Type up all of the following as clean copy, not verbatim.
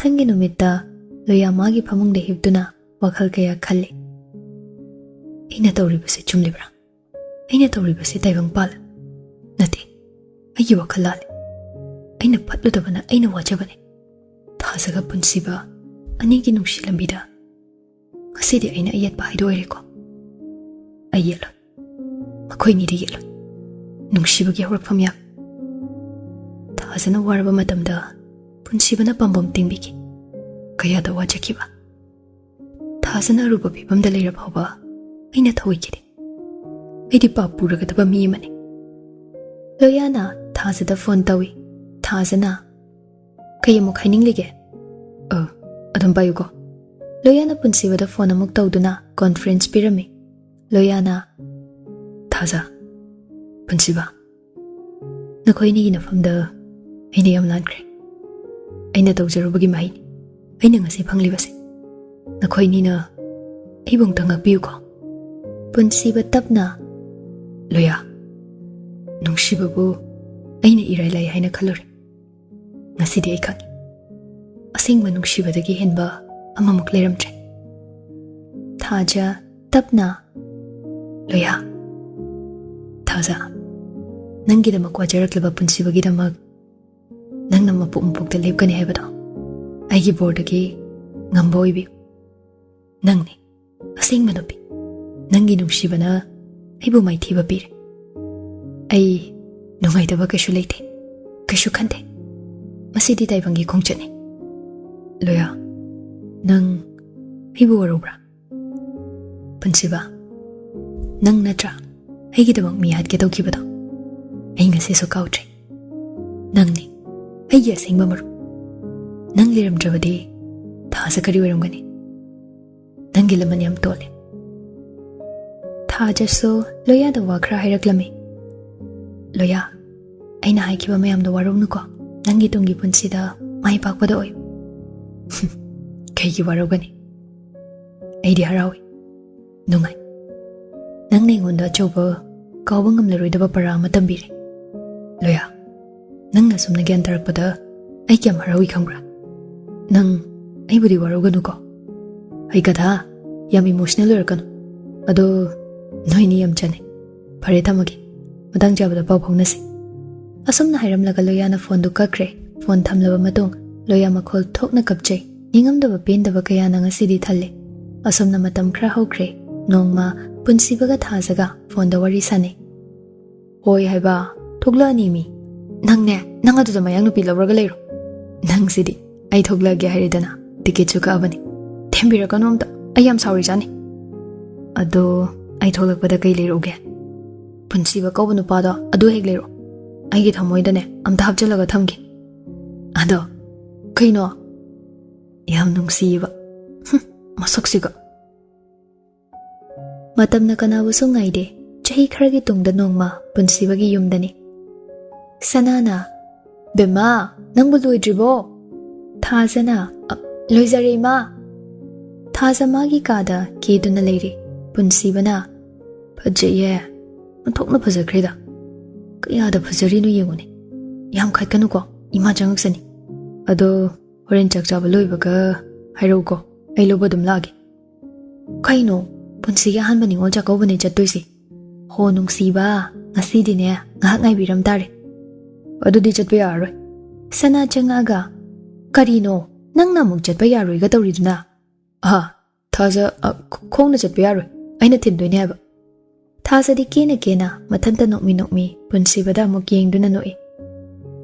ꯃꯊꯪꯒꯤ ꯅꯨꯃꯤꯠꯇ ꯂꯣꯌꯥ ꯃꯥꯒꯤ ꯐꯃꯨꯡꯗ ꯍꯤꯞꯇꯨꯅ ꯋꯥꯈꯜ ꯀꯌꯥ ꯈꯜꯂꯤ꯫ ꯑꯩꯅ ꯇꯧꯔꯤꯕꯁꯤ ꯆꯨꯝꯂꯤꯕ꯭ꯔꯥ? ꯑꯩꯅ ꯇꯧꯔꯤꯕꯁꯤ ꯇꯥꯏꯕꯪ ꯄꯥꯜꯂ? ꯅꯠꯇꯦ, ꯑꯩꯒꯤ ꯋꯥꯈꯜ ꯂꯥꯜꯂꯤ꯫ ꯑꯩꯅ ꯐꯠꯂꯨꯗꯕꯅ ꯑꯩꯅ ꯋꯥꯖꯕꯅꯤ꯫ ꯊꯥꯖꯒ ꯄꯨꯟꯁꯤꯕ ꯑꯅꯤꯒꯤ ꯅꯨꯡꯁꯤ ꯂꯝꯕꯤꯗ ꯉꯁꯤꯗꯤ ꯑꯩꯅ ꯑꯌꯦꯠꯄ ꯍꯥꯏꯗꯣ ꯑꯣꯏꯔꯦꯀꯣ? ꯑꯩ ꯌꯦꯠꯂꯣꯏ, ꯃꯈꯣꯏꯅꯤꯗꯤ ꯌꯦꯠꯂꯣꯏ꯫ ꯅꯨꯡꯁꯤꯕꯒꯤ ꯍꯧꯔꯛꯐꯝ ꯌꯥꯝ ꯊꯥꯖꯅ ꯋꯥꯔꯕ ꯃꯇꯝꯗ ꯄꯨꯟꯁꯤꯕꯅ ꯄꯥꯝꯕꯣꯝ ꯇꯤꯡꯕꯤꯈꯤ꯫ ꯀꯌꯥꯗ ꯋꯥꯖꯈꯤꯕ ꯊꯥꯖꯅ ꯑꯔꯨꯕ ꯐꯤꯕꯝꯗ ꯂꯩꯔ ꯐꯥꯎꯕ ꯑꯩꯅ ꯊꯧꯑꯣꯏꯈꯤꯗꯦ꯫ ꯑꯩꯗꯤ ꯄꯥꯞ ꯄꯨꯔꯒꯗꯕ ꯃꯤ ꯑꯃꯅꯤ꯫ ꯂꯣꯌꯥꯅ ꯊꯥꯖꯗ ꯐꯣꯟ ꯇꯧꯏ꯫ ꯊꯥꯖꯅ ꯀꯩ ꯑꯃꯨꯛ ꯍꯥꯏꯅꯤꯡꯂꯤꯒꯦ? ꯑꯗꯨꯝ ꯄꯥꯏꯌꯨꯀꯣ꯫ ꯂꯣꯌꯥꯅ ꯄꯨꯟꯁꯤꯕꯗ ꯐꯣꯟ ꯑꯃꯨꯛ ꯇꯧꯗꯨꯅ ꯀꯣꯟꯐꯔꯦꯟꯁ ꯄꯤꯔꯝꯃꯤ꯫ ꯂꯣꯌꯥꯅ, ꯊꯥꯖ, ꯄꯨꯟꯁꯤꯕ, ꯅꯈꯣꯏꯅꯤꯒꯤ ꯅꯐꯝꯗ ꯑꯩꯅ ꯌꯥꯝ ꯂꯥꯟꯈ꯭ꯔꯦ꯫ ꯑꯩꯅ ꯇꯧꯖꯔꯨꯕꯒꯤ ꯃꯍꯩꯅꯤ ꯑꯩꯅ ꯉꯁꯤ ꯐꯪꯂꯤꯕꯁꯦ꯫ ꯅꯈꯣꯏꯅꯤꯅ ꯑꯩꯕꯨ ꯑꯃꯨꯛꯇ ꯉꯥꯛꯄꯤꯌꯨꯀꯣ꯫ ꯄꯨꯟꯁꯤꯕ ꯇꯞꯅ, ꯂꯣꯌꯥ, ꯅꯨꯡꯁꯤꯕꯕꯨ ꯑꯩꯅ ꯏꯔꯥꯏ ꯂꯥꯏ ꯍꯥꯏꯅ ꯈꯜꯂꯨꯔꯦ꯫ ꯉꯁꯤꯗꯤ ꯑꯩ ꯈꯪꯉꯤ, ꯑꯁꯦꯡꯕ ꯅꯨꯡꯁꯤꯕꯗꯒꯤ ꯍꯦꯟꯕ ꯑꯃꯃꯨꯛ ꯂꯩꯔꯝꯗ꯭ꯔꯦ꯫ ꯊꯥꯖ ꯇꯞꯅ, ꯂꯣꯌꯥ, ꯊꯥꯖ, ꯅꯪꯒꯤꯗꯃꯛ ꯋꯥꯖꯔꯛꯂꯕ ꯄꯨꯟꯁꯤꯕꯒꯤꯗꯃꯛ ꯅꯪꯅ ꯃꯄꯣꯛ ꯃꯄꯣꯛꯇ ꯂꯦꯞꯀꯅꯤ ꯍꯥꯏꯕꯗꯣ ꯑꯩꯒꯤ ꯕꯣꯔꯗꯒꯤ ꯉꯝꯕ ꯑꯣꯏꯕꯤꯌꯨ꯫ ꯅꯪꯅꯤ ꯑꯁꯦꯡꯕ ꯅꯨꯄꯤ꯫ ꯅꯪꯒꯤ ꯅꯨꯡꯁꯤꯕꯅ ꯑꯩꯕꯨ ꯃꯥꯏꯊꯤꯕ ꯄꯤꯔꯦ꯫ ꯑꯩ ꯅꯨꯡꯉꯥꯏꯇꯕ ꯀꯩꯁꯨ ꯂꯩꯇꯦ, ꯀꯩꯁꯨ ꯈꯟꯗꯦ꯫ ꯃꯁꯤꯗꯤ ꯇꯥꯏꯕꯪꯒꯤ ꯈꯣꯡꯆꯠꯅꯤ꯫ ꯂꯣꯌꯥ, ꯅꯪ ꯑꯩꯕꯨ ꯋꯥꯔꯧꯕ꯭ꯔꯥ? ꯄꯨꯟꯁꯤꯕ, ꯅꯪ ꯅꯠꯇ꯭ꯔꯥ ꯑꯩꯒꯤꯗꯃꯛ ꯃꯤ ꯍꯥꯠꯀꯦ ꯇꯧꯈꯤꯕꯗꯣ? ꯑꯩ ꯉꯁꯤꯁꯨ ꯀꯥꯎꯗ꯭ꯔꯤ꯫ ꯅꯪꯅꯤ ꯑꯩꯒꯤ ꯑꯁꯦꯡꯕ ꯃꯔꯨꯞ꯫ ꯅꯪ ꯂꯩꯔꯝꯗ꯭ꯔꯕꯗꯤ ꯊꯥꯖ ꯀꯔꯤ ꯑꯣꯏꯔꯝꯒꯅꯤ? ꯅꯪꯒꯤ ꯂꯃꯟ ꯌꯥꯝ ꯇꯣꯜꯂꯦ꯫ ꯊꯥꯖꯁꯨ ꯂꯣꯌꯥꯗ ꯋꯥ ꯈꯔ ꯍꯥꯏꯔꯛꯂꯝꯃꯤ꯫ ꯂꯣꯌꯥ, ꯑꯩꯅ ꯍꯥꯏꯈꯤꯕ ꯃꯌꯥꯝꯗꯣ ꯋꯥꯔꯧꯅꯨꯀꯣ꯫ ꯅꯪꯒꯤ ꯇꯨꯡꯒꯤ ꯄꯨꯟꯁꯤꯗ ꯃꯥꯏ ꯄꯥꯛꯄꯗ ꯑꯣꯏꯌꯨ꯫ ꯀꯩꯒꯤ ꯋꯥꯔꯧꯒꯅꯤ? ꯑꯩꯗꯤ ꯍꯔꯥꯎꯏ, ꯅꯨꯡꯉꯥꯏ꯫ ꯅꯪꯅ ꯑꯩꯉꯣꯟꯗ ꯑꯆꯧꯕ ꯀꯥꯎꯕ ꯉꯝꯂꯔꯣꯏꯗꯕ ꯄꯔꯥ ꯑꯃ ꯇꯝꯕꯤꯔꯦ꯫ ꯂꯣꯌꯥ, ꯅꯪꯅ ꯁꯨꯝꯅ ꯒ꯭ꯌꯥꯟ ꯇꯥꯔꯛꯄꯗ ꯑꯩ ꯀꯌꯥꯝ ꯍꯔꯥꯎꯏ ꯈꯪꯕ꯭ꯔꯥ? ꯅꯪ ꯑꯩꯕꯨꯗꯤ ꯋꯥꯔꯧꯒꯅꯨꯀꯣ꯫ ꯑꯩ ꯀꯊꯥ ꯌꯥꯝ ꯏꯃꯣꯁꯅꯦꯜ ꯑꯣꯏꯔꯛꯀꯅꯨ꯫ ꯑꯗꯣ ꯅꯣꯏꯅꯤ ꯌꯥꯝ ꯆꯥꯟꯅꯩ꯫ ꯐꯔꯦ, ꯊꯝꯃꯒꯦ꯫ ꯃꯇꯥꯡ ꯆꯥꯕꯗ ꯄꯥꯎ ꯐꯥꯎꯅꯁꯤ꯫ ꯑꯁꯨꯝꯅ ꯍꯥꯏꯔꯝꯂꯒ ꯂꯣꯌꯥꯅ ꯐꯣꯟꯗꯨ ꯀꯛꯈ꯭ꯔꯦ꯫ ꯐꯣꯟ ꯊꯝꯂꯕ ꯃꯇꯨꯡ ꯂꯣꯌꯥ ꯃꯈꯣꯜ ꯊꯣꯛꯅ ꯀꯞꯆꯩ꯫ ꯅꯤꯡꯉꯝꯗꯕ ꯄꯦꯟꯗꯕ ꯀꯌꯥꯅ ꯉꯁꯤꯗꯤ ꯊꯜꯂꯦ꯫ ꯑꯁꯨꯝꯅ ꯃꯇꯝ ꯈꯔ ꯍꯧꯈ꯭ꯔꯦ꯫ ꯅꯣꯡꯃ ꯄꯨꯟꯁꯤꯕꯒ ꯊꯥꯖꯒ ꯐꯣꯟꯗ ꯋꯥꯔꯤ ꯁꯥꯟꯅꯩ꯫ ꯍꯣꯏ ꯍꯥꯏꯕ ꯊꯣꯛꯂꯛꯑꯅꯤ ꯃꯤ꯫ ꯅꯪꯅꯦ, ꯅꯪ ꯑꯗꯨꯗ ꯃꯌꯥꯡ ꯅꯨꯄꯤ ꯂꯧꯔꯒ ꯂꯩꯔꯣ꯫ ꯅꯪꯁꯤꯗꯤ ꯑꯩ ꯊꯣꯛꯂꯛꯑꯒꯦ ꯍꯥꯏꯔꯦꯗꯅ ꯇꯤꯀꯦꯠꯁꯨ ꯀꯛꯑꯕꯅꯤ꯫ ꯊꯦꯝꯕꯤꯔꯛꯀꯅꯣ ꯑꯝꯇ, ꯑꯩ ꯌꯥꯝ ꯁꯥꯎꯔꯤꯖꯥꯅꯤ꯫ ꯑꯗꯣ ꯑꯩ ꯊꯣꯛꯂꯛꯄꯗ ꯀꯩ ꯂꯩꯔꯛꯎꯒꯦ? ꯄꯨꯟꯁꯤꯕ ꯀꯧꯕ ꯅꯨꯄꯥꯗꯣ ꯑꯗꯨ ꯍꯦꯛ ꯂꯩꯔꯣ꯫ ꯑꯩꯒꯤ ꯊꯃꯣꯏꯗꯅꯦ ꯑꯝꯇ ꯍꯥꯞꯆꯤꯜꯂꯒ ꯊꯝꯒꯦ꯫ ꯑꯗꯣ ꯀꯩꯅꯣ? ꯌꯥꯝ ꯅꯨꯡꯁꯤꯌꯦꯕ ꯃꯁꯛꯁꯤꯒ꯫ ꯃꯇꯝꯅ ꯀꯅꯥꯕꯨꯁꯨ ꯉꯥꯏꯗꯦ꯫ ꯆꯍꯤ ꯈꯔꯒꯤ ꯇꯨꯡꯗ ꯅꯣꯡꯃ ꯄꯨꯟꯁꯤꯕꯒꯤ ꯌꯨꯝꯗꯅꯤ꯫ ꯁꯅꯥꯅ, ꯕꯦꯝꯃꯥ, ꯅꯪꯕꯨ ꯂꯣꯏꯗ꯭ꯔꯤꯕꯣ? ꯊꯥꯖꯅ, ꯂꯣꯏꯖꯔꯦ ꯏꯃꯥ꯫ ꯊꯥꯖ ꯃꯥꯒꯤ ꯀꯥꯗ ꯀꯦꯗꯨꯅ ꯂꯩꯔꯤ꯫ ꯄꯨꯟꯁꯤꯕꯅ, ꯐꯖꯩꯌꯦ, ꯑꯣꯟꯊꯣꯛꯅ ꯐꯖꯈ꯭ꯔꯦꯗ꯫ ꯀꯌꯥꯗ ꯐꯖꯔꯤꯅꯣ ꯌꯦꯡꯉꯨꯅꯦ꯫ ꯌꯥꯝ ꯈꯠꯀꯅꯨꯀꯣ, ꯏꯃꯥ ꯆꯪꯉꯛꯁꯅꯤ꯫ ꯑꯗꯣ ꯍꯣꯔꯦꯟ ꯆꯥꯛ ꯆꯥꯕ ꯂꯣꯏꯕꯒ ꯍꯥꯏꯔꯛꯎꯀꯣ, ꯑꯩ ꯂꯧꯕ ꯑꯗꯨꯝ ꯂꯥꯛꯑꯒꯦ꯫ ꯀꯩꯅꯣ? ꯄꯨꯟꯁꯤꯒꯤ ꯑꯍꯥꯟꯕ ꯅꯤꯉꯣꯜ ꯆꯥꯛꯀꯧꯕꯅꯦ ꯆꯠꯇꯣꯏꯁꯦ꯫ ꯍꯣ ꯅꯨꯡꯁꯤꯕ, ꯉꯁꯤꯗꯤꯅꯦ ꯉꯥꯏꯍꯥꯛ ꯉꯥꯏꯕꯤꯔꯝ ꯇꯥꯔꯦ꯫ ꯑꯗꯨꯗꯤ ꯆꯠꯄ ꯌꯥꯔꯔꯣꯏ꯫ ꯁꯅꯥ ꯆꯪꯉꯛꯑꯒ, ꯀꯔꯤꯅꯣ ꯅꯪꯅ ꯑꯃꯨꯛ ꯆꯠꯄ ꯌꯥꯔꯣꯏꯒ ꯇꯧꯔꯤꯗꯨꯅ? ꯊꯥꯖ, ꯈꯣꯡꯅ ꯆꯠꯄ ꯌꯥꯔꯣꯏ, ꯑꯩꯅ ꯊꯤꯟꯗꯣꯏꯅꯦ ꯍꯥꯏꯕ꯫ ꯊꯥꯖꯗꯤ ꯀꯦꯅ ꯀꯦꯅ ꯃꯊꯟꯇ ꯅꯣꯛꯃꯤ ꯅꯣꯛꯃꯤ ꯄꯨꯟꯁꯤꯕꯗ ꯑꯃꯨꯛ ꯌꯦꯡꯗꯨꯅ ꯅꯣꯛꯏ꯫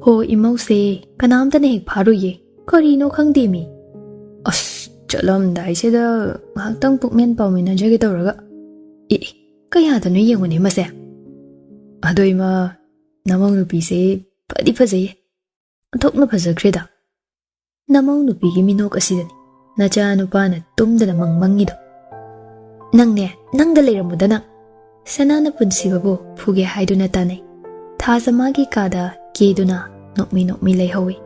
ꯍꯣ ꯏꯃꯧꯁꯦ, ꯀꯅꯥꯝꯇꯅ ꯍꯦꯛ ꯐꯥꯔꯨꯏꯌꯦ, ꯀꯔꯤꯅꯣ ꯈꯪꯗꯦ ꯃꯤ꯫ ꯑꯁ, ꯆꯠꯂꯝꯗꯥꯏꯁꯤꯗ ꯉꯥꯏꯍꯥꯛꯇꯪ ꯄꯨꯛꯃꯦꯟ ꯄꯥꯎꯃꯤꯟꯅꯖꯒꯦ ꯇꯧꯔꯒ ꯀꯌꯥꯗꯅꯣ ꯌꯦꯡꯉꯨꯅꯦ ꯃꯁꯦ꯫ ꯑꯗꯣ ꯏꯃꯥ, ꯅꯃꯧ ꯅꯨꯄꯤꯁꯦ ꯐꯗꯤ ꯐꯖꯩꯌꯦ, ꯑꯣꯟꯊꯣꯛꯅ ꯐꯖꯈ꯭ꯔꯦꯗ꯫ ꯅꯃꯧ ꯅꯨꯄꯤꯒꯤ ꯃꯤꯅꯣꯛ ꯑꯁꯤꯗꯅꯤ ꯅꯆꯥ ꯅꯨꯄꯥꯅ ꯇꯨꯝꯗꯅ ꯃꯪꯉꯤꯗꯣ꯫ ꯅꯪꯅꯦ, ꯅꯪꯗ ꯂꯩꯔꯝꯃꯨꯗ ꯅꯪ꯫ ꯁꯅꯥꯅ ꯄꯨꯟꯁꯤꯕꯕꯨ ꯐꯨꯒꯦ ꯍꯥꯏꯗꯨꯅ ꯇꯥꯟꯅꯩ꯫ ꯊꯥꯖ ꯃꯥꯒꯤ ꯀꯥꯗ ꯀꯦꯗꯨꯅ ꯅꯣꯛꯃꯤ ꯅꯣꯛꯃꯤ ꯂꯩꯍꯧꯏ꯫